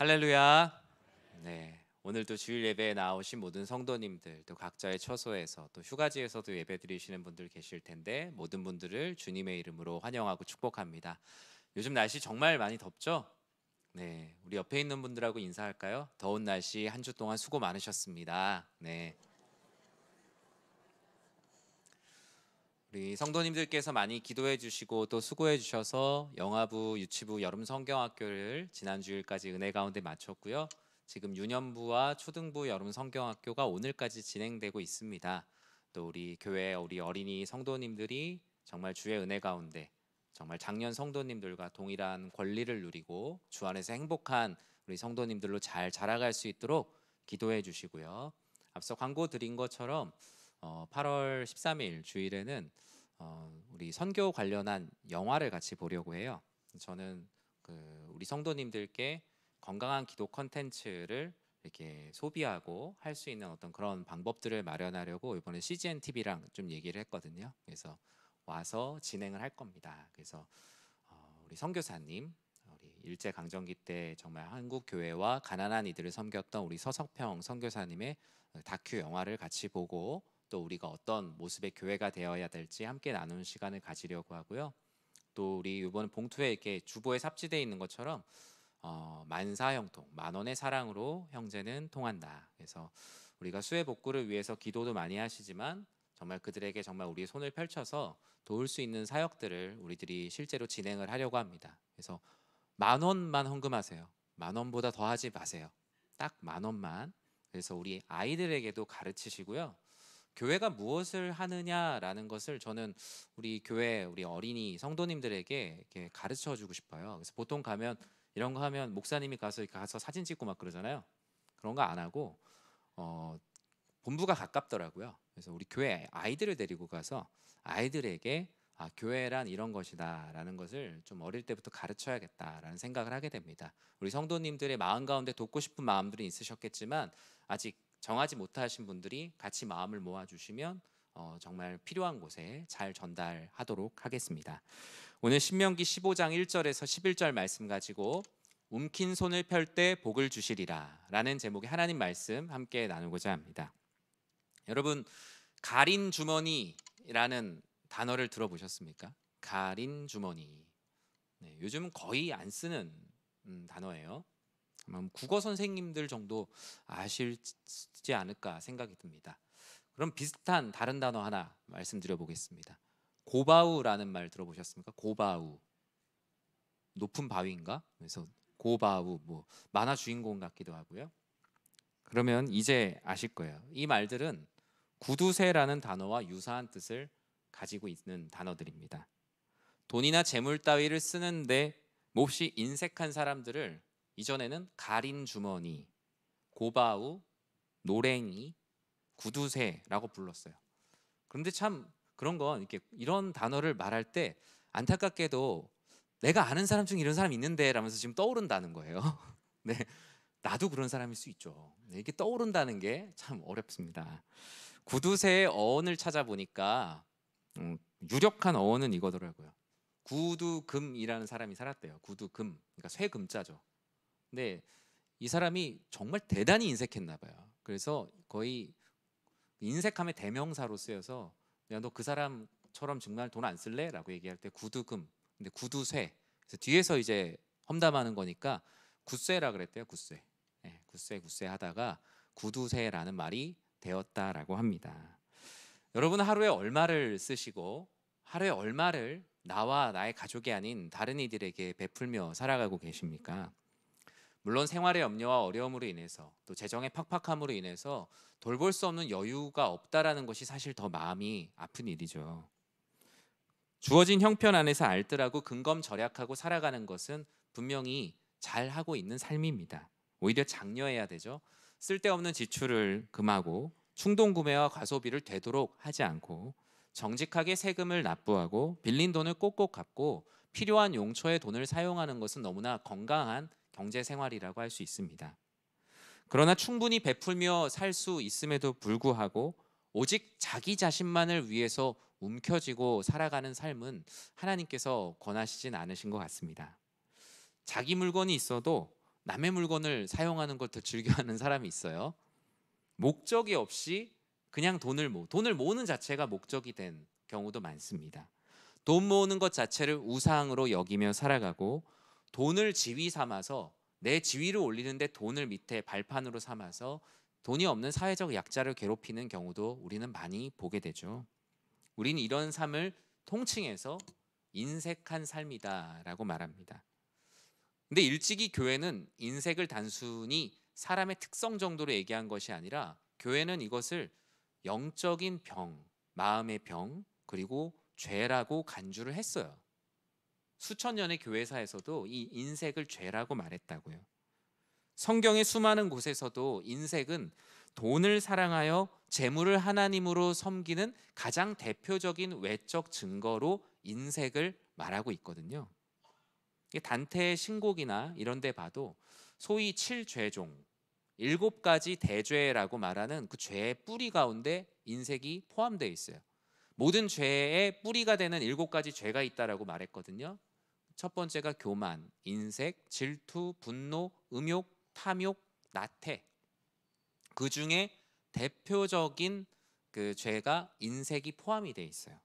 할렐루야. 네, 오늘도 주일 예배에 나오신 모든 성도님들, 또 각자의 처소에서 또 휴가지에서도 예배드리시는 분들 계실 텐데 모든 분들을 주님의 이름으로 환영하고 축복합니다. 요즘 날씨 정말 많이 덥죠? 네, 우리 옆에 있는 분들하고 인사할까요? 더운 날씨 한 주 동안 수고 많으셨습니다. 네, 우리 성도님들께서 많이 기도해 주시고 또 수고해 주셔서 영아부, 유치부, 여름 성경학교를 지난 주일까지 은혜 가운데 마쳤고요. 지금 유년부와 초등부 여름 성경학교가 오늘까지 진행되고 있습니다. 또 우리 교회 우리 어린이 성도님들이 정말 주의 은혜 가운데 정말 작년 성도님들과 동일한 권리를 누리고 주 안에서 행복한 우리 성도님들로 잘 자라갈 수 있도록 기도해 주시고요. 앞서 광고 드린 것처럼 8월 13일 주일에는 우리 선교 관련한 영화를 같이 보려고 해요. 저는 우리 성도님들께 건강한 기도 컨텐츠를 이렇게 소비하고 할 수 있는 어떤 그런 방법들을 마련하려고 이번에 CGN TV랑 좀 얘기를 했거든요. 그래서 와서 진행을 할 겁니다. 그래서 우리 선교사님, 우리 일제 강점기 때 정말 한국 교회와 가난한 이들을 섬겼던 우리 서석평 선교사님의 다큐 영화를 같이 보고 또 우리가 어떤 모습의 교회가 되어야 될지 함께 나누는 시간을 가지려고 하고요. 또 우리 이번 봉투에 이렇게 주보에 삽지되어 있는 것처럼 만사형통, 만원의 사랑으로 형제는 통한다. 그래서 우리가 수해 복구를 위해서 기도도 많이 하시지만 정말 그들에게 정말 우리의 손을 펼쳐서 도울 수 있는 사역들을 우리들이 실제로 진행을 하려고 합니다. 그래서 10,000원만 헌금하세요. 10,000원보다 더 하지 마세요. 딱 10,000원만. 그래서 우리 아이들에게도 가르치시고요. 교회가 무엇을 하느냐라는 것을 저는 우리 교회 우리 어린이 성도님들에게 이렇게 가르쳐 주고 싶어요. 그래서 보통 가면 이런 거 하면 목사님이 가서 사진 찍고 막 그러잖아요. 그런 거 안 하고 어, 본부가 가깝더라고요. 그래서 우리 교회 아이들을 데리고 가서 아이들에게 교회란 이런 것이다라는 것을 좀 어릴 때부터 가르쳐야겠다라는 생각을 하게 됩니다. 우리 성도님들의 마음 가운데 돕고 싶은 마음들이 있으셨겠지만 아직 정하지 못하신 분들이 같이 마음을 모아주시면 정말 필요한 곳에 잘 전달하도록 하겠습니다. 오늘 신명기 15장 1절에서 11절 말씀 가지고 움킨 손을 펼 때 복을 주시리라 라는 제목의 하나님 말씀 함께 나누고자 합니다. 여러분, 가린 주머니라는 단어를 들어보셨습니까? 가린 주머니. 네, 요즘은 거의 안 쓰는 단어예요. 아마 국어 선생님들 정도 아실지 않을까 생각이 듭니다. 그럼 비슷한 다른 단어 하나 말씀드려 보겠습니다. 고바우라는 말 들어보셨습니까? 고바우. 높은 바위인가? 그래서 고바우, 뭐 만화 주인공 같기도 하고요. 그러면 이제 아실 거예요. 이 말들은 구두쇠라는 단어와 유사한 뜻을 가지고 있는 단어들입니다. 돈이나 재물 따위를 쓰는데 몹시 인색한 사람들을 이전에는 가린 주머니, 고바우, 노랭이, 구두쇠라고 불렀어요. 그런데 참 그런 건 이렇게 이런 단어를 말할 때 안타깝게도 내가 아는 사람 중에 이런 사람 있는데 라면서 지금 떠오른다는 거예요. 네, 나도 그런 사람일 수 있죠. 네, 이게 떠오른다는 게 참 어렵습니다. 구두쇠의 어원을 찾아보니까 유력한 어원은 이거더라고요. 구두금이라는 사람이 살았대요. 구두금, 그러니까 쇠금자죠. 근데 이 사람이 정말 대단히 인색했나 봐요. 그래서 거의 인색함의 대명사로 쓰여서 야, 너 그 사람처럼 정말 돈 안 쓸래? 라고 얘기할 때 구두금, 근데 구두쇠. 그래서 뒤에서 이제 험담하는 거니까 굿쇠라 그랬대요. 굿쇠. 네, 굿쇠 하다가 구두쇠라는 말이 되었다라고 합니다. 여러분 하루에 얼마를 쓰시고 하루에 얼마를 나와 나의 가족이 아닌 다른 이들에게 베풀며 살아가고 계십니까? 물론 생활의 염려와 어려움으로 인해서 또 재정의 팍팍함으로 인해서 돌볼 수 없는 여유가 없다라는 것이 사실 더 마음이 아픈 일이죠. 주어진 형편 안에서 알뜰하고 근검절약하고 살아가는 것은 분명히 잘하고 있는 삶입니다. 오히려 장려해야 되죠. 쓸데없는 지출을 금하고 충동구매와 과소비를 되도록 하지 않고 정직하게 세금을 납부하고 빌린 돈을 꼭꼭 갚고 필요한 용처에 돈을 사용하는 것은 너무나 건강한 경제 생활이라고 할 수 있습니다. 그러나 충분히 베풀며 살 수 있음에도 불구하고 오직 자기 자신만을 위해서 움켜쥐고 살아가는 삶은 하나님께서 권하시진 않으신 것 같습니다. 자기 물건이 있어도 남의 물건을 사용하는 걸 더 즐겨하는 사람이 있어요. 목적이 없이 그냥 돈을 모으는 자체가 목적이 된 경우도 많습니다. 돈 모으는 것 자체를 우상으로 여기며 살아가고 돈을 지위 삼아서 내 지위를 올리는데 돈을 밑에 발판으로 삼아서 돈이 없는 사회적 약자를 괴롭히는 경우도 우리는 많이 보게 되죠. 우리는 이런 삶을 통칭해서 인색한 삶이다라고 말합니다. 근데 일찍이 교회는 인색을 단순히 사람의 특성 정도로 얘기한 것이 아니라 교회는 이것을 영적인 병, 마음의 병, 그리고 죄라고 간주를 했어요. 수천 년의 교회사에서도 이 인색을 죄라고 말했다고요. 성경의 수많은 곳에서도 인색은 돈을 사랑하여 재물을 하나님으로 섬기는 가장 대표적인 외적 증거로 인색을 말하고 있거든요. 단테의 신곡이나 이런 데 봐도 소위 7죄종, 7가지 대죄라고 말하는 그 죄의 뿌리 가운데 인색이 포함되어 있어요. 모든 죄의 뿌리가 되는 7가지 죄가 있다라고 말했거든요. 첫 번째가 교만, 인색, 질투, 분노, 음욕, 탐욕, 나태. 그 중에 대표적인 그 죄가 인색이 포함이 되어 있어요.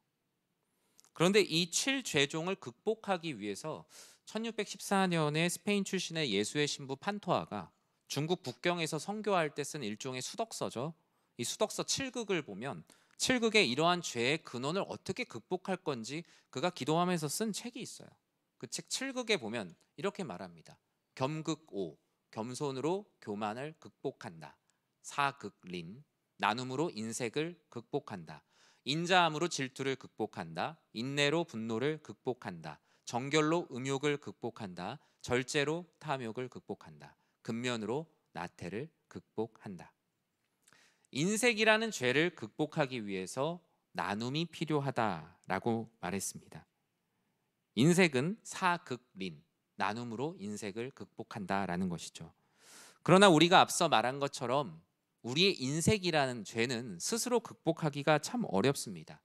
그런데 이 7죄종을 극복하기 위해서 1614년에 스페인 출신의 예수의 신부 판토아가 중국 북경에서 선교할 때 쓴 일종의 수덕서죠. 이 수덕서 7극을 보면 7극의 이러한 죄의 근원을 어떻게 극복할 건지 그가 기도하면서 쓴 책이 있어요. 그 책 7극에 보면 이렇게 말합니다. 겸극오, 겸손으로 교만을 극복한다. 사극린, 나눔으로 인색을 극복한다. 인자함으로 질투를 극복한다. 인내로 분노를 극복한다. 정결로 음욕을 극복한다. 절제로 탐욕을 극복한다. 근면으로 나태를 극복한다. 인색이라는 죄를 극복하기 위해서 나눔이 필요하다라고 말했습니다. 인색은 사극린, 나눔으로 인색을 극복한다라는 것이죠. 그러나 우리가 앞서 말한 것처럼 우리의 인색이라는 죄는 스스로 극복하기가 참 어렵습니다.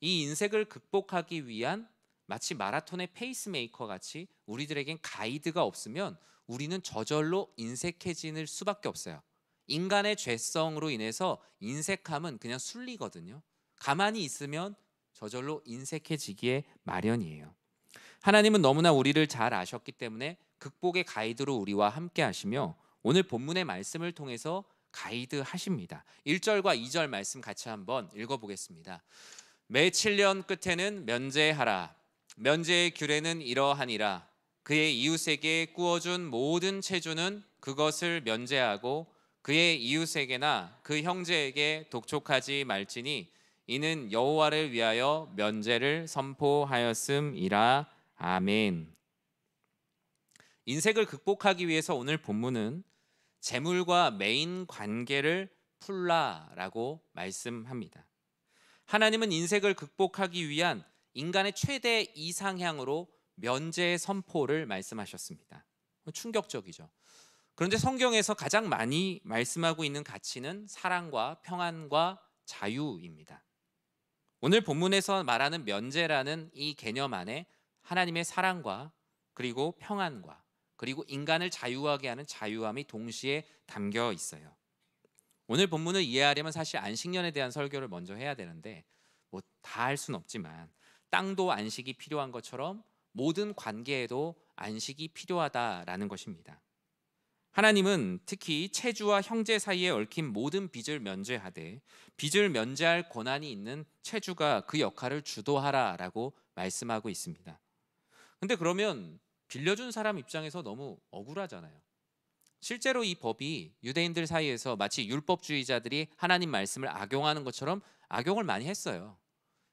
이 인색을 극복하기 위한 마치 마라톤의 페이스메이커 같이 우리들에겐 가이드가 없으면 우리는 저절로 인색해지는 수밖에 없어요. 인간의 죄성으로 인해서 인색함은 그냥 순리거든요. 가만히 있으면 저절로 인색해지기에 마련이에요. 하나님은 너무나 우리를 잘 아셨기 때문에 극복의 가이드로 우리와 함께 하시며 오늘 본문의 말씀을 통해서 가이드 하십니다. 1절과 2절 말씀 같이 한번 읽어보겠습니다. 매 7년 끝에는 면제하라. 면제의 규례는 이러하니라. 그의 이웃에게 꾸어준 모든 체주는 그것을 면제하고 그의 이웃에게나 그 형제에게 독촉하지 말지니 이는 여호와를 위하여 면제를 선포하였음이라. 아멘. 인색을 극복하기 위해서 오늘 본문은 재물과 매인 관계를 풀라라고 말씀합니다. 하나님은 인색을 극복하기 위한 인간의 최대 이상향으로 면제의 선포를 말씀하셨습니다. 충격적이죠. 그런데 성경에서 가장 많이 말씀하고 있는 가치는 사랑과 평안과 자유입니다. 오늘 본문에서 말하는 면제라는 이 개념 안에 하나님의 사랑과 그리고 평안과 그리고 인간을 자유하게 하는 자유함이 동시에 담겨 있어요. 오늘 본문을 이해하려면 사실 안식년에 대한 설교를 먼저 해야 되는데 뭐 다 할 수는 없지만 땅도 안식이 필요한 것처럼 모든 관계에도 안식이 필요하다라는 것입니다. 하나님은 특히 체주와 형제 사이에 얽힌 모든 빚을 면제하되 빚을 면제할 권한이 있는 체주가 그 역할을 주도하라라고 말씀하고 있습니다. 근데 그러면 빌려준 사람 입장에서 너무 억울하잖아요. 실제로 이 법이 유대인들 사이에서 마치 율법주의자들이 하나님 말씀을 악용하는 것처럼 악용을 많이 했어요.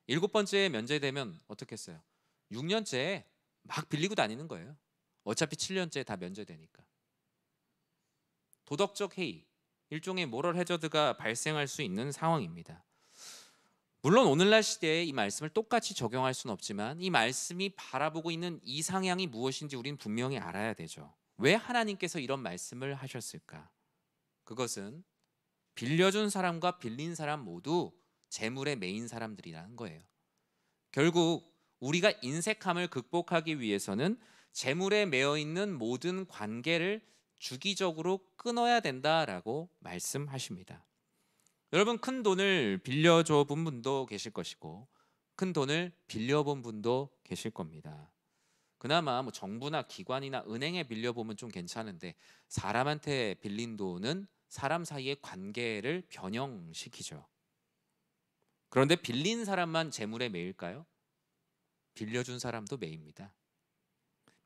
7번째에 면제되면 어떻게 했어요? 6년째 막 빌리고 다니는 거예요. 어차피 7년째 다 면제되니까. 도덕적 해이, 일종의 모럴 해저드가 발생할 수 있는 상황입니다. 물론 오늘날 시대에 이 말씀을 똑같이 적용할 수는 없지만 이 말씀이 바라보고 있는 이상향이 무엇인지 우리는 분명히 알아야 되죠. 왜 하나님께서 이런 말씀을 하셨을까? 그것은 빌려준 사람과 빌린 사람 모두 재물의 메인 사람들이라는 거예요. 결국 우리가 인색함을 극복하기 위해서는 재물에 매여 있는 모든 관계를 주기적으로 끊어야 된다라고 말씀하십니다. 여러분, 큰 돈을 빌려줘 본 분도 계실 것이고 큰 돈을 빌려본 분도 계실 겁니다. 그나마 뭐 정부나 기관이나 은행에 빌려보면 좀 괜찮은데 사람한테 빌린 돈은 사람 사이의 관계를 변형시키죠. 그런데 빌린 사람만 재물에 매일까요? 빌려준 사람도 매입니다.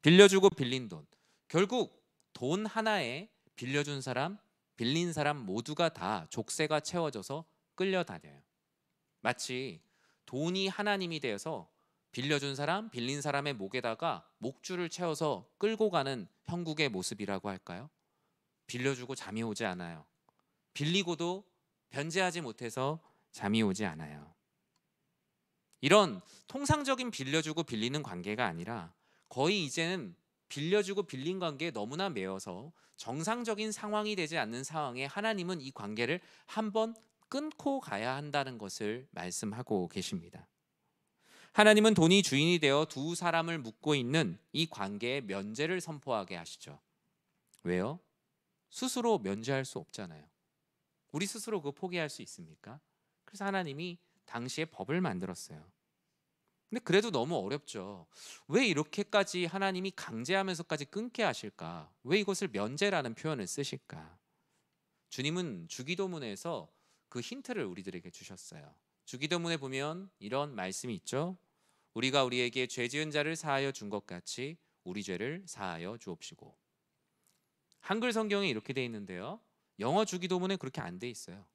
빌려주고 빌린 돈, 결국 돈 하나에 빌려준 사람, 빌린 사람 모두가 다 족쇄가 채워져서 끌려다녀요. 마치 돈이 하나님이 되어서 빌려준 사람, 빌린 사람의 목에다가 목줄을 채워서 끌고 가는 형국의 모습이라고 할까요? 빌려주고 잠이 오지 않아요. 빌리고도 변제하지 못해서 잠이 오지 않아요. 이런 통상적인 빌려주고 빌리는 관계가 아니라 거의 이제는 빌려주고 빌린 관계에 너무나 매여서 정상적인 상황이 되지 않는 상황에 하나님은 이 관계를 한번 끊고 가야 한다는 것을 말씀하고 계십니다. 하나님은 돈이 주인이 되어 두 사람을 묶고 있는 이 관계에 면제를 선포하게 하시죠. 왜요? 스스로 면제할 수 없잖아요. 우리 스스로 그거 포기할 수 있습니까? 그래서 하나님이 당시에 법을 만들었어요. 근데 그래도 너무 어렵죠. 왜 이렇게까지 하나님이 강제하면서까지 끊게 하실까? 왜 이것을 면제라는 표현을 쓰실까? 주님은 주기도문에서 그 힌트를 우리들에게 주셨어요. 주기도문에 보면 이런 말씀이 있죠. 우리가 우리에게 죄 지은 자를 사하여 준 것 같이 우리 죄를 사하여 주옵시고. 한글 성경에 이렇게 돼 있는데요. 영어 주기도문에 그렇게 안 돼 있어요.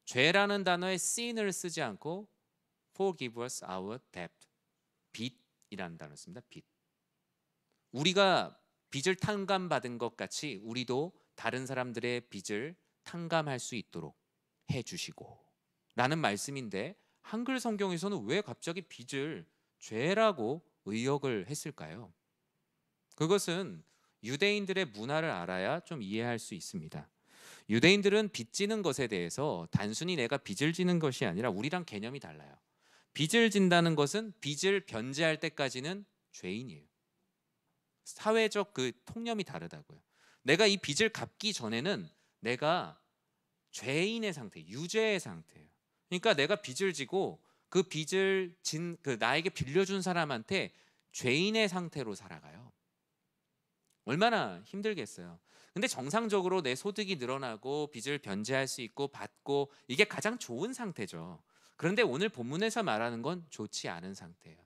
죄라는 단어에 sin을 쓰지 않고 forgive us our debt, 빚이라는 단어를 씁니다. 빚. 우리가 빚을 탕감받은 것 같이 우리도 다른 사람들의 빚을 탕감할 수 있도록 해주시고 라는 말씀인데 한글 성경에서는 왜 갑자기 빚을 죄라고 의역을 했을까요? 그것은 유대인들의 문화를 알아야 좀 이해할 수 있습니다. 유대인들은 빚 지는 것에 대해서 단순히 내가 빚을 지는 것이 아니라 우리랑 개념이 달라요. 빚을 진다는 것은 빚을 변제할 때까지는 죄인이에요. 사회적 그 통념이 다르다고요. 내가 이 빚을 갚기 전에는 내가 죄인의 상태, 유죄의 상태예요. 그러니까 내가 빚을 지고 그 빚을 진 그 나에게 빌려준 사람한테 죄인의 상태로 살아가요. 얼마나 힘들겠어요. 근데 정상적으로 내 소득이 늘어나고 빚을 변제할 수 있고 받고 이게 가장 좋은 상태죠. 그런데 오늘 본문에서 말하는 건 좋지 않은 상태예요.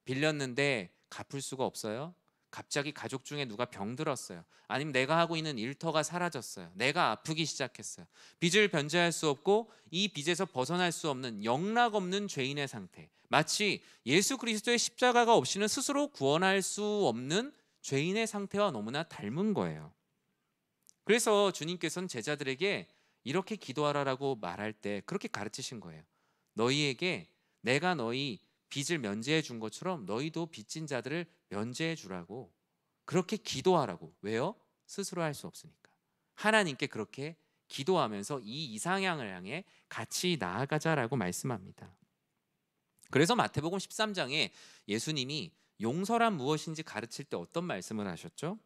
빌렸는데 갚을 수가 없어요. 갑자기 가족 중에 누가 병들었어요. 아니면 내가 하고 있는 일터가 사라졌어요. 내가 아프기 시작했어요. 빚을 변제할 수 없고 이 빚에서 벗어날 수 없는 영락 없는 죄인의 상태. 마치 예수 그리스도의 십자가가 없이는 스스로 구원할 수 없는 죄인의 상태와 너무나 닮은 거예요. 그래서 주님께서는 제자들에게 이렇게 기도하라라고 말할 때 그렇게 가르치신 거예요. 너희에게 내가 너희 빚을 면제해 준 것처럼 너희도 빚진 자들을 면제해 주라고 그렇게 기도하라고. 왜요? 스스로 할 수 없으니까. 하나님께 그렇게 기도하면서 이 이상향을 향해 같이 나아가자라고 말씀합니다. 그래서 마태복음 13장에 예수님이 용서란 무엇인지 가르칠 때 어떤 말씀을 하셨죠?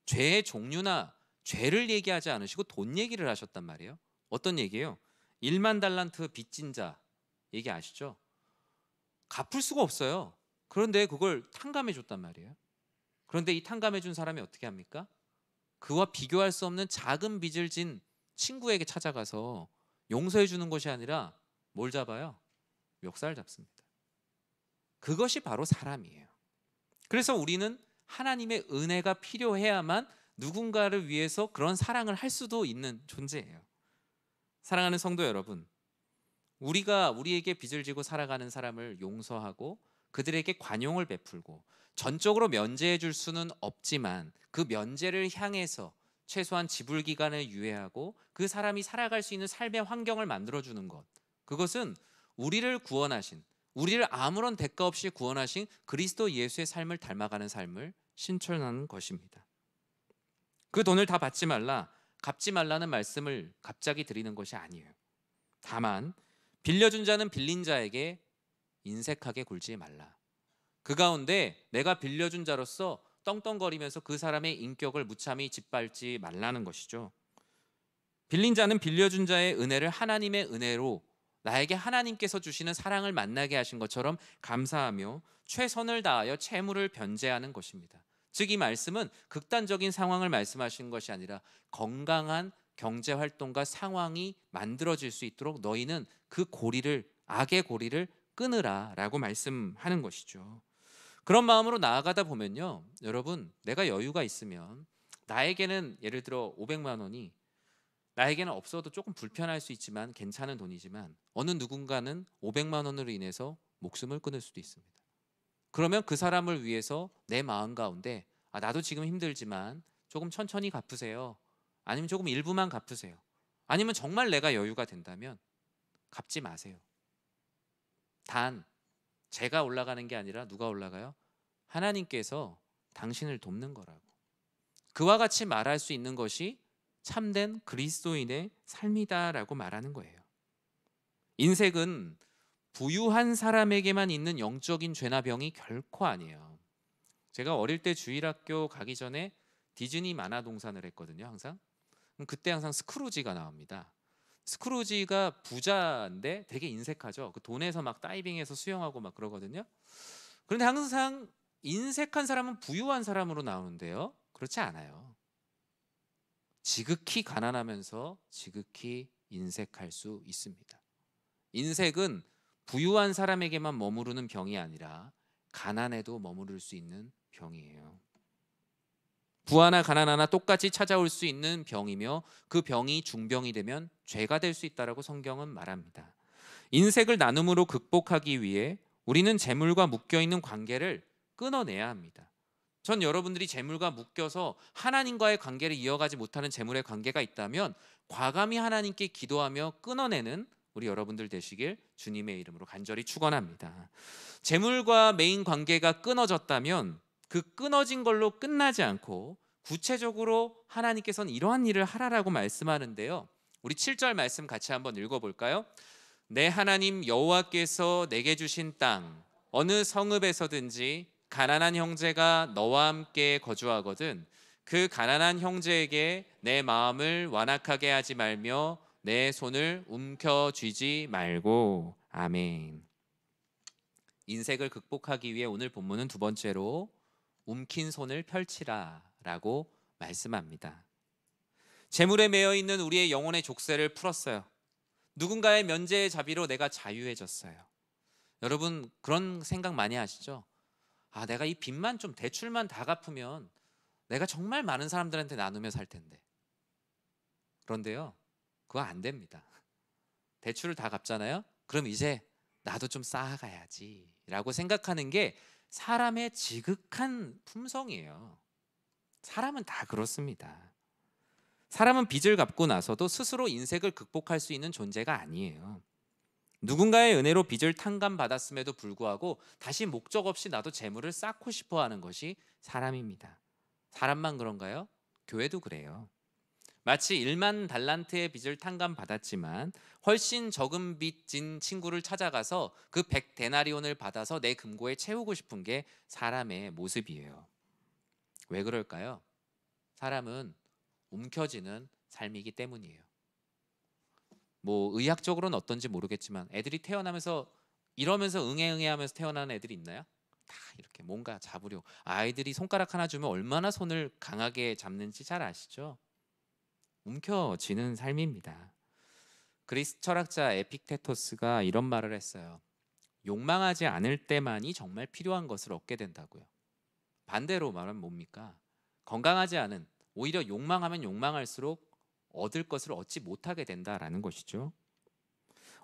죄의 종류나 죄를 얘기하지 않으시고 돈 얘기를 하셨단 말이에요. 어떤 얘기예요? 1만 달란트 빚진 자 얘기 아시죠? 갚을 수가 없어요. 그런데 그걸 탕감해 줬단 말이에요. 그런데 이 탕감해 준 사람이 어떻게 합니까? 그와 비교할 수 없는 작은 빚을 진 친구에게 찾아가서 용서해 주는 것이 아니라 뭘 잡아요? 멱살 잡습니다. 그것이 바로 사람이에요. 그래서 우리는 하나님의 은혜가 필요해야만 누군가를 위해서 그런 사랑을 할 수도 있는 존재예요. 사랑하는 성도 여러분, 우리가 우리에게 빚을 지고 살아가는 사람을 용서하고 그들에게 관용을 베풀고 전적으로 면제해 줄 수는 없지만 그 면제를 향해서 최소한 지불 기간을 유예하고 그 사람이 살아갈 수 있는 삶의 환경을 만들어주는 것, 그것은 우리를 구원하신, 우리를 아무런 대가 없이 구원하신 그리스도 예수의 삶을 닮아가는 삶을 신천하는 것입니다. 그 돈을 다 받지 말라, 갚지 말라는 말씀을 갑자기 드리는 것이 아니에요. 다만 빌려준 자는 빌린 자에게 인색하게 굴지 말라. 그 가운데 내가 빌려준 자로서 떵떵거리면서 그 사람의 인격을 무참히 짓밟지 말라는 것이죠. 빌린 자는 빌려준 자의 은혜를 하나님의 은혜로 나에게 하나님께서 주시는 사랑을 만나게 하신 것처럼 감사하며 최선을 다하여 채무를 변제하는 것입니다. 즉 이 말씀은 극단적인 상황을 말씀하시는 것이 아니라 건강한 경제 활동과 상황이 만들어질 수 있도록 너희는 그 고리를, 악의 고리를 끊으라라고 말씀하는 것이죠. 그런 마음으로 나아가다 보면요, 여러분, 내가 여유가 있으면 나에게는 예를 들어 500만 원이 나에게는 없어도 조금 불편할 수 있지만 괜찮은 돈이지만 어느 누군가는 500만 원으로 인해서 목숨을 끊을 수도 있습니다. 그러면 그 사람을 위해서 내 마음 가운데 나도 지금 힘들지만 조금 천천히 갚으세요. 아니면 조금 일부만 갚으세요. 아니면 정말 내가 여유가 된다면 갚지 마세요. 단 제가 올라가는 게 아니라 누가 올라가요? 하나님께서 당신을 돕는 거라고. 그와 같이 말할 수 있는 것이 참된 그리스도인의 삶이다라고 말하는 거예요. 인색은 부유한 사람에게만 있는 영적인 죄나 병이 결코 아니에요. 제가 어릴 때 주일학교 가기 전에 디즈니 만화 동산을 했거든요. 항상. 그때 항상 스크루지가 나옵니다. 스크루지가 부자인데 되게 인색하죠. 그 돈에서 막 다이빙해서 수영하고 막 그러거든요. 그런데 항상 인색한 사람은 부유한 사람으로 나오는데요, 그렇지 않아요. 지극히 가난하면서 지극히 인색할 수 있습니다. 인색은 부유한 사람에게만 머무르는 병이 아니라 가난에도 머무를 수 있는 병이에요. 부하나 가난하나 똑같이 찾아올 수 있는 병이며 그 병이 중병이 되면 죄가 될 수 있다라고 성경은 말합니다. 인색을 나눔으로 극복하기 위해 우리는 재물과 묶여있는 관계를 끊어내야 합니다. 전 여러분들이 재물과 묶여서 하나님과의 관계를 이어가지 못하는 재물의 관계가 있다면 과감히 하나님께 기도하며 끊어내는 우리 여러분들 되시길 주님의 이름으로 간절히 축원합니다. 재물과 메인 관계가 끊어졌다면 그 끊어진 걸로 끝나지 않고 구체적으로 하나님께서는 이러한 일을 하라라고 말씀하는데요. 우리 7절 말씀 같이 한번 읽어볼까요? 내 하나님 여호와께서 내게 주신 땅 어느 성읍에서든지 가난한 형제가 너와 함께 거주하거든 그 가난한 형제에게 내 마음을 완악하게 하지 말며 내 손을 움켜쥐지 말고. 아멘. 인색을 극복하기 위해 오늘 본문은 두 번째로 움킨 손을 펼치라 라고 말씀합니다. 재물에 매여 있는 우리의 영혼의 족쇄를 풀었어요. 누군가의 면제의 자비로 내가 자유해졌어요. 여러분 그런 생각 많이 하시죠? 내가 이 빚만 좀 대출만 다 갚으면 내가 정말 많은 사람들한테 나누며 살 텐데. 그런데요, 그거 안 됩니다. 대출을 다 갚잖아요. 그럼 이제 나도 좀 쌓아가야지 라고 생각하는 게 사람의 지극한 품성이에요. 사람은 다 그렇습니다. 사람은 빚을 갚고 나서도 스스로 인색을 극복할 수 있는 존재가 아니에요. 누군가의 은혜로 빚을 탕감받았음에도 불구하고 다시 목적 없이 나도 재물을 쌓고 싶어 하는 것이 사람입니다. 사람만 그런가요? 교회도 그래요. 마치 1만 달란트의 빚을 탕감받았지만 훨씬 적은 빚진 친구를 찾아가서 그 100데나리온을 받아서 내 금고에 채우고 싶은 게 사람의 모습이에요. 왜 그럴까요? 사람은 움켜쥐는 삶이기 때문이에요. 뭐 의학적으로는 어떤지 모르겠지만 애들이 태어나면서 이러면서 응애 하면서 태어나는 애들이 있나요? 다 이렇게 뭔가 잡으려. 아이들이 손가락 하나 주면 얼마나 손을 강하게 잡는지 잘 아시죠? 움켜쥐는 삶입니다. 그리스 철학자 에픽테토스가 이런 말을 했어요. 욕망하지 않을 때만이 정말 필요한 것을 얻게 된다고요. 반대로 말하면 뭡니까? 건강하지 않은, 오히려 욕망하면 욕망할수록 얻을 것을 얻지 못하게 된다라는 것이죠.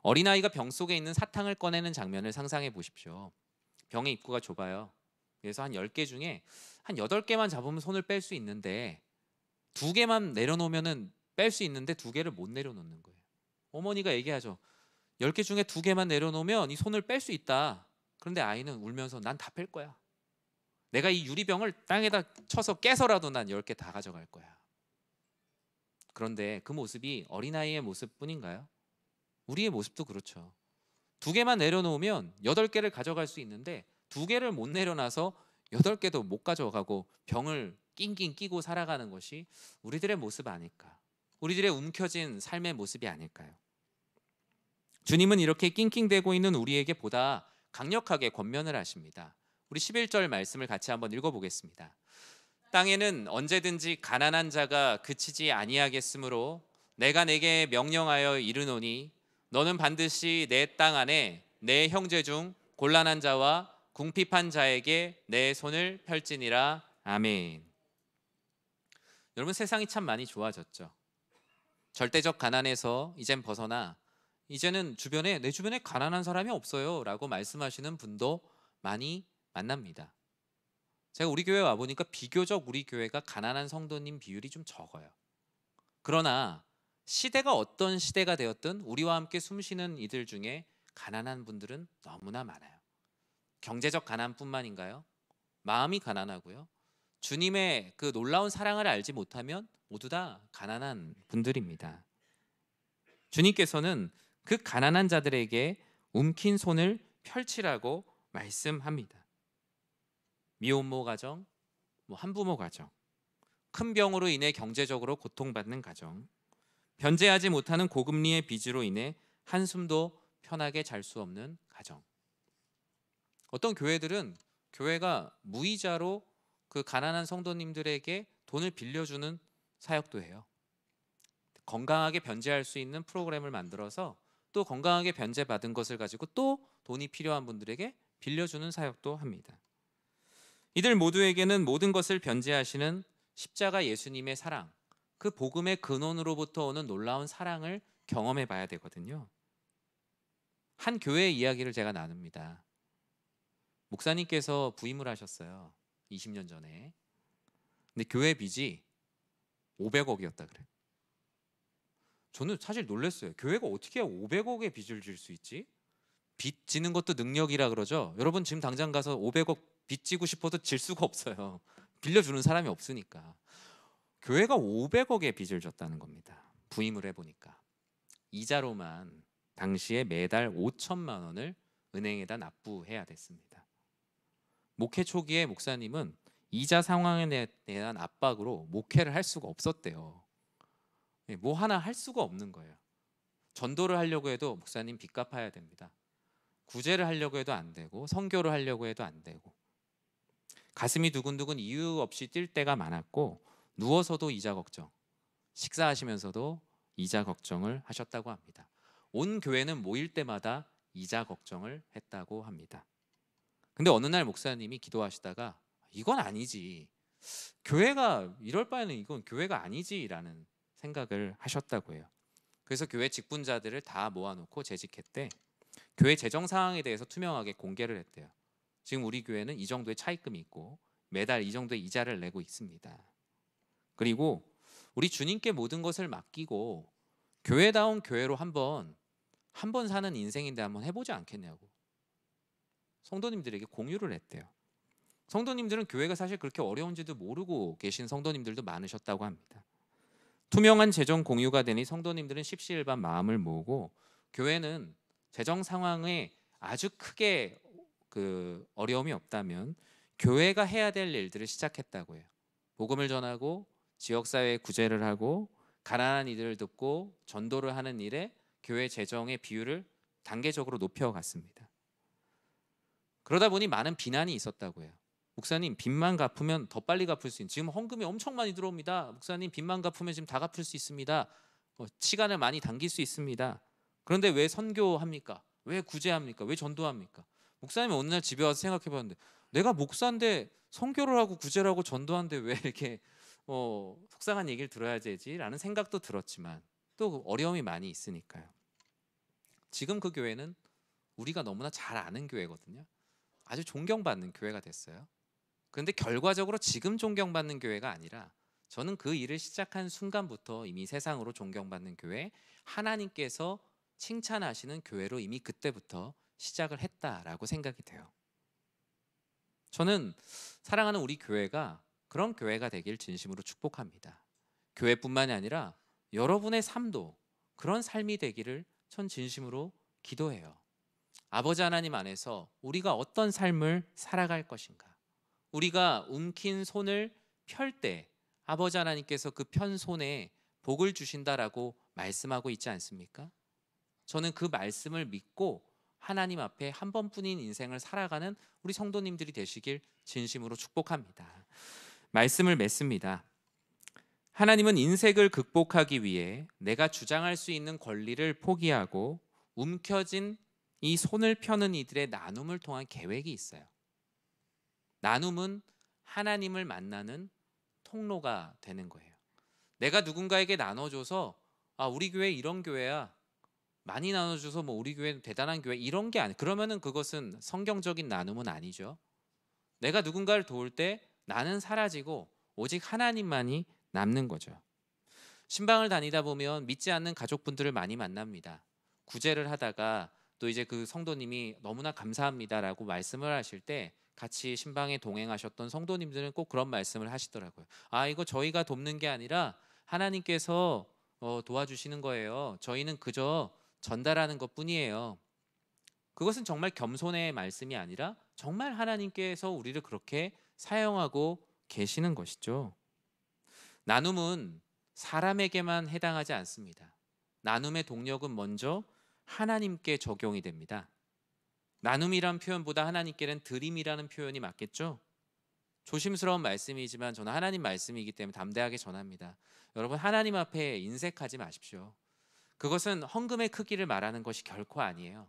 어린아이가 병 속에 있는 사탕을 꺼내는 장면을 상상해 보십시오. 병의 입구가 좁아요. 그래서 한 10개 중에 한 8개만 잡으면 손을 뺄 수 있는데 2개만 내려놓으면 뺄 수 있는데 2개를 못 내려놓는 거예요. 어머니가 얘기하죠. 10개 중에 2개만 내려놓으면 이 손을 뺄 수 있다. 그런데 아이는 울면서 난 다 뺄 거야. 내가 이 유리병을 땅에다 쳐서 깨서라도 난 10개 다 가져갈 거야. 그런데 그 모습이 어린아이의 모습뿐인가요? 우리의 모습도 그렇죠. 2개만 내려놓으면 8개를 가져갈 수 있는데 2개를 못 내려놔서 8개도 못 가져가고 병을 낑낑 끼고 살아가는 것이 우리들의 모습 아닐까? 우리들의 움켜진 삶의 모습이 아닐까요? 주님은 이렇게 낑낑대고 있는 우리에게 보다 강력하게 권면을 하십니다. 우리 11절 말씀을 같이 한번 읽어보겠습니다. 땅에는 언제든지 가난한 자가 그치지 아니하겠으므로 내가 내게 명령하여 이르노니 너는 반드시 내 땅 안에 내 형제 중 곤란한 자와 궁핍한 자에게 내 손을 펼지니라. 아멘. 여러분, 세상이 참 많이 좋아졌죠. 절대적 가난에서 이젠 벗어나 이제는 내 주변에 가난한 사람이 없어요 라고 말씀하시는 분도 많이 만납니다. 제가 우리 교회 와보니까 비교적 우리 교회가 가난한 성도님 비율이 좀 적어요. 그러나 시대가 어떤 시대가 되었든 우리와 함께 숨쉬는 이들 중에 가난한 분들은 너무나 많아요. 경제적 가난뿐만인가요? 마음이 가난하고요. 주님의 그 놀라운 사랑을 알지 못하면 모두 다 가난한 분들입니다. 주님께서는 그 가난한 자들에게 움킨 손을 펼치라고 말씀합니다. 미혼모 가정, 한부모 가정, 큰 병으로 인해 경제적으로 고통받는 가정, 변제하지 못하는 고금리의 빚으로 인해 한숨도 편하게 잘 수 없는 가정. 어떤 교회들은 교회가 무이자로 그 가난한 성도님들에게 돈을 빌려주는 사역도 해요. 건강하게 변제할 수 있는 프로그램을 만들어서 또 건강하게 변제받은 것을 가지고 또 돈이 필요한 분들에게 빌려주는 사역도 합니다. 이들 모두에게는 모든 것을 변제하시는 십자가 예수님의 사랑, 그 복음의 근원으로부터 오는 놀라운 사랑을 경험해 봐야 되거든요. 한 교회의 이야기를 제가 나눕니다. 목사님께서 부임을 하셨어요. 20년 전에. 근데 교회 빚이 500억이었다 그래요. 저는 사실 놀랐어요. 교회가 어떻게 500억의 빚을 질 수 있지? 빚 지는 것도 능력이라 그러죠. 여러분 지금 당장 가서 500억 빚 지고 싶어도 질 수가 없어요. 빌려주는 사람이 없으니까. 교회가 500억의 빚을 졌다는 겁니다. 부임을 해보니까 이자로만 당시에 매달 5천만 원을 은행에다 납부해야 됐습니다. 목회 초기에 목사님은 이자 상황에 대한 압박으로 목회를 할 수가 없었대요. 뭐 하나 할 수가 없는 거예요. 전도를 하려고 해도 목사님 빚 갚아야 됩니다. 구제를 하려고 해도 안 되고 선교를 하려고 해도 안 되고 가슴이 두근두근 이유 없이 뛸 때가 많았고 누워서도 이자 걱정, 식사하시면서도 이자 걱정을 하셨다고 합니다. 온 교회는 모일 때마다 이자 걱정을 했다고 합니다. 근데 어느 날 목사님이 기도하시다가 이건 아니지, 교회가 이럴 바에는 이건 교회가 아니지라는 생각을 하셨다고 해요. 그래서 교회 직분자들을 다 모아놓고 재직했대. 교회 재정 상황에 대해서 투명하게 공개를 했대요. 지금 우리 교회는 이 정도의 차입금이 있고 매달 이 정도의 이자를 내고 있습니다. 그리고 우리 주님께 모든 것을 맡기고 교회다운 교회로 한번 사는 인생인데 한번 해보지 않겠냐고 성도님들에게 공유를 했대요. 성도님들은 교회가 사실 그렇게 어려운지도 모르고 계신 성도님들도 많으셨다고 합니다. 투명한 재정 공유가 되니 성도님들은 십시일반 마음을 모으고 교회는 재정 상황에 아주 크게 어려움이 없다면 교회가 해야 될 일들을 시작했다고 해요. 복음을 전하고 지역사회에 구제를 하고 가난한 이들을 돕고 전도를 하는 일에 교회 재정의 비율을 단계적으로 높여갔습니다. 그러다 보니 많은 비난이 있었다고 해요. 목사님 빚만 갚으면 더 빨리 갚을 수 있는, 지금 헌금이 엄청 많이 들어옵니다. 목사님 빚만 갚으면 지금 다 갚을 수 있습니다. 시간을 많이 당길 수 있습니다. 그런데 왜 선교합니까? 왜 구제합니까? 왜 전도합니까? 목사님이 어느 날 집에 와서 생각해봤는데 내가 목사인데 선교를 하고 구제를 하고 전도하는데 왜 이렇게 속상한 얘기를 들어야 되지라는 생각도 들었지만 또 어려움이 많이 있으니까요. 지금 그 교회는 우리가 너무나 잘 아는 교회거든요. 아주 존경받는 교회가 됐어요. 그런데 결과적으로 지금 존경받는 교회가 아니라 저는 그 일을 시작한 순간부터 이미 세상으로 존경받는 교회, 하나님께서 칭찬하시는 교회로 이미 그때부터 시작을 했다라고 생각이 돼요. 저는 사랑하는 우리 교회가 그런 교회가 되길 진심으로 축복합니다. 교회뿐만이 아니라 여러분의 삶도 그런 삶이 되기를 전 진심으로 기도해요. 아버지 하나님 안에서 우리가 어떤 삶을 살아갈 것인가, 우리가 움킨 손을 펼 때 아버지 하나님께서 그 편 손에 복을 주신다라고 말씀하고 있지 않습니까? 저는 그 말씀을 믿고 하나님 앞에 한 번뿐인 인생을 살아가는 우리 성도님들이 되시길 진심으로 축복합니다. 말씀을 맺습니다. 하나님은 인색을 극복하기 위해 내가 주장할 수 있는 권리를 포기하고 움켜진 이 손을 펴는 이들의 나눔을 통한 계획이 있어요. 나눔은 하나님을 만나는 통로가 되는 거예요. 내가 누군가에게 나눠줘서 우리 교회 이런 교회야, 많이 나눠줘서 뭐 우리 교회는 대단한 교회, 이런 게 아니. 그러면은 그것은 성경적인 나눔은 아니죠. 내가 누군가를 도울 때 나는 사라지고 오직 하나님만이 남는 거죠. 신방을 다니다 보면 믿지 않는 가족분들을 많이 만납니다. 구제를 하다가 또 이제 그 성도님이 너무나 감사합니다라고 말씀을 하실 때 같이 신방에 동행하셨던 성도님들은 꼭 그런 말씀을 하시더라고요. 이거 저희가 돕는 게 아니라 하나님께서 도와주시는 거예요. 저희는 그저 전달하는 것뿐이에요. 그것은 정말 겸손의 말씀이 아니라 정말 하나님께서 우리를 그렇게 사용하고 계시는 것이죠. 나눔은 사람에게만 해당하지 않습니다. 나눔의 동력은 먼저 하나님께 적용이 됩니다. 나눔이란 표현보다 하나님께는 드림이라는 표현이 맞겠죠? 조심스러운 말씀이지만 저는 하나님 말씀이기 때문에 담대하게 전합니다. 여러분, 하나님 앞에 인색하지 마십시오. 그것은 헌금의 크기를 말하는 것이 결코 아니에요.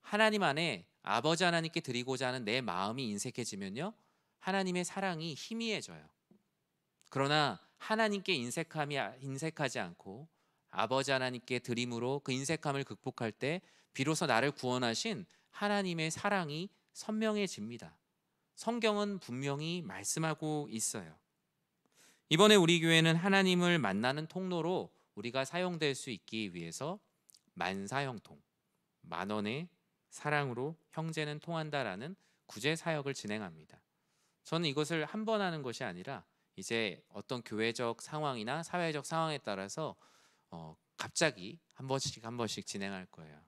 하나님 안에 아버지 하나님께 드리고자 하는 내 마음이 인색해지면요, 하나님의 사랑이 희미해져요. 그러나 하나님께 인색하지 않고 아버지 하나님께 드림으로 그 인색함을 극복할 때 비로소 나를 구원하신 하나님의 사랑이 선명해집니다. 성경은 분명히 말씀하고 있어요. 이번에 우리 교회는 하나님을 만나는 통로로 우리가 사용될 수 있기 위해서 만사형통, 만원의 사랑으로 형제는 통한다라는 구제 사역을 진행합니다. 저는 이것을 한 번 하는 것이 아니라 이제 어떤 교회적 상황이나 사회적 상황에 따라서 갑자기 한 번씩 진행할 거예요.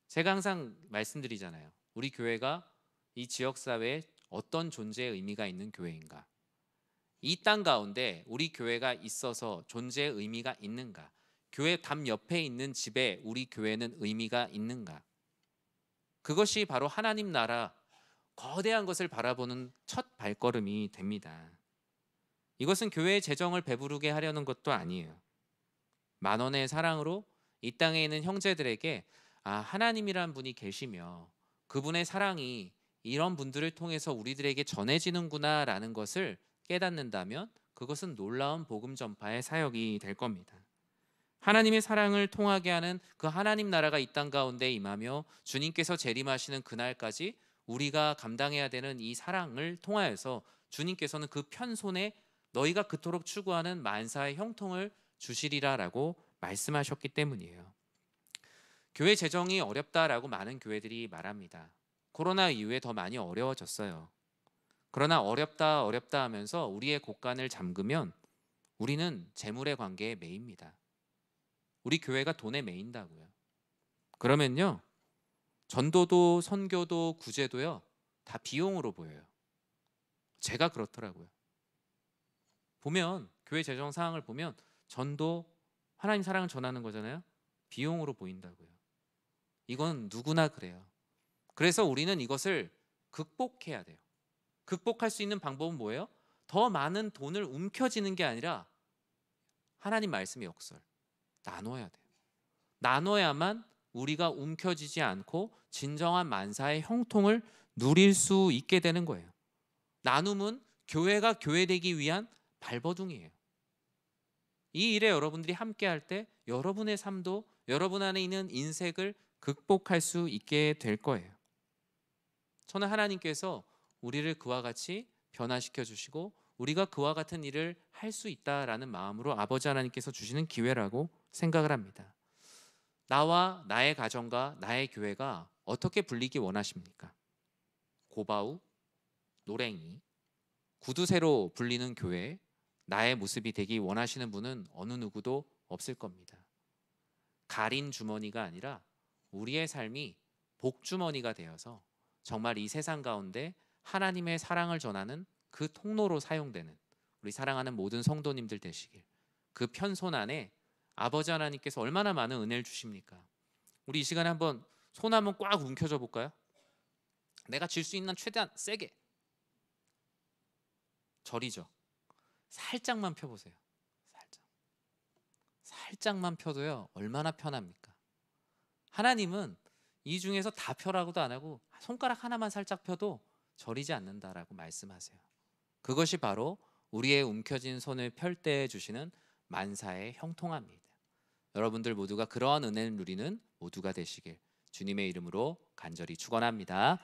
제가 항상 말씀드리잖아요. 우리 교회가 이 지역 사회에 어떤 존재의 의미가 있는 교회인가? 이 땅 가운데 우리 교회가 있어서 존재의 의미가 있는가? 교회 담 옆에 있는 집에 우리 교회는 의미가 있는가? 그것이 바로 하나님 나라 거대한 것을 바라보는 첫 발걸음이 됩니다. 이것은 교회의 재정을 배부르게 하려는 것도 아니에요. 만원의 사랑으로 이 땅에 있는 형제들에게 하나님이란 분이 계시며 그분의 사랑이 이런 분들을 통해서 우리들에게 전해지는구나 라는 것을 깨닫는다면 그것은 놀라운 복음 전파의 사역이 될 겁니다. 하나님의 사랑을 통하게 하는 그 하나님 나라가 이 땅 가운데 임하며 주님께서 재림하시는 그날까지 우리가 감당해야 되는 이 사랑을 통하여서 주님께서는 그 편손에 너희가 그토록 추구하는 만사의 형통을 주시리라라고 말씀하셨기 때문이에요. 교회 재정이 어렵다라고 많은 교회들이 말합니다. 코로나 이후에 더 많이 어려워졌어요. 그러나 어렵다 하면서 우리의 곳간을 잠그면 우리는 재물의 관계에 매입니다. 우리 교회가 돈에 매인다고요. 그러면요, 전도도 선교도 구제도요, 다 비용으로 보여요. 제가 그렇더라고요. 보면 교회 재정 상황을 보면 전도, 하나님 사랑을 전하는 거잖아요. 비용으로 보인다고요. 이건 누구나 그래요. 그래서 우리는 이것을 극복해야 돼요. 극복할 수 있는 방법은 뭐예요? 더 많은 돈을 움켜쥐는 게 아니라 하나님 말씀의 역설, 나눠야 돼요. 나눠야만 우리가 움켜쥐지 않고 진정한 만사의 형통을 누릴 수 있게 되는 거예요. 나눔은 교회가 교회되기 위한 발버둥이에요. 이 일에 여러분들이 함께 할 때 여러분의 삶도 여러분 안에 있는 인색을 극복할 수 있게 될 거예요. 저는 하나님께서 우리를 그와 같이 변화시켜 주시고 우리가 그와 같은 일을 할 수 있다라는 마음으로 아버지 하나님께서 주시는 기회라고 생각을 합니다. 나와 나의 가정과 나의 교회가 어떻게 불리기 원하십니까? 고바우, 노랭이, 구두쇠로 불리는 교회, 나의 모습이 되기 원하시는 분은 어느 누구도 없을 겁니다. 가린 주머니가 아니라 우리의 삶이 복주머니가 되어서 정말 이 세상 가운데 하나님의 사랑을 전하는 그 통로로 사용되는 우리 사랑하는 모든 성도님들 되시길. 그 편손 안에 아버지 하나님께서 얼마나 많은 은혜를 주십니까? 우리 이 시간에 한번 손 한번 꽉 움켜줘 볼까요? 내가 질 수 있는 최대한 세게 절이죠. 살짝만 펴보세요. 살짝만 펴도요 얼마나 편합니까? 하나님은 이 중에서 다 펴라고도 안 하고 손가락 하나만 살짝 펴도 저리지 않는다라고 말씀하세요. 그것이 바로 우리의 움켜진 손을 펼 때 주시는 만사의 형통함입니다. 여러분들 모두가 그러한 은혜를 누리는 모두가 되시길 주님의 이름으로 간절히 축원합니다.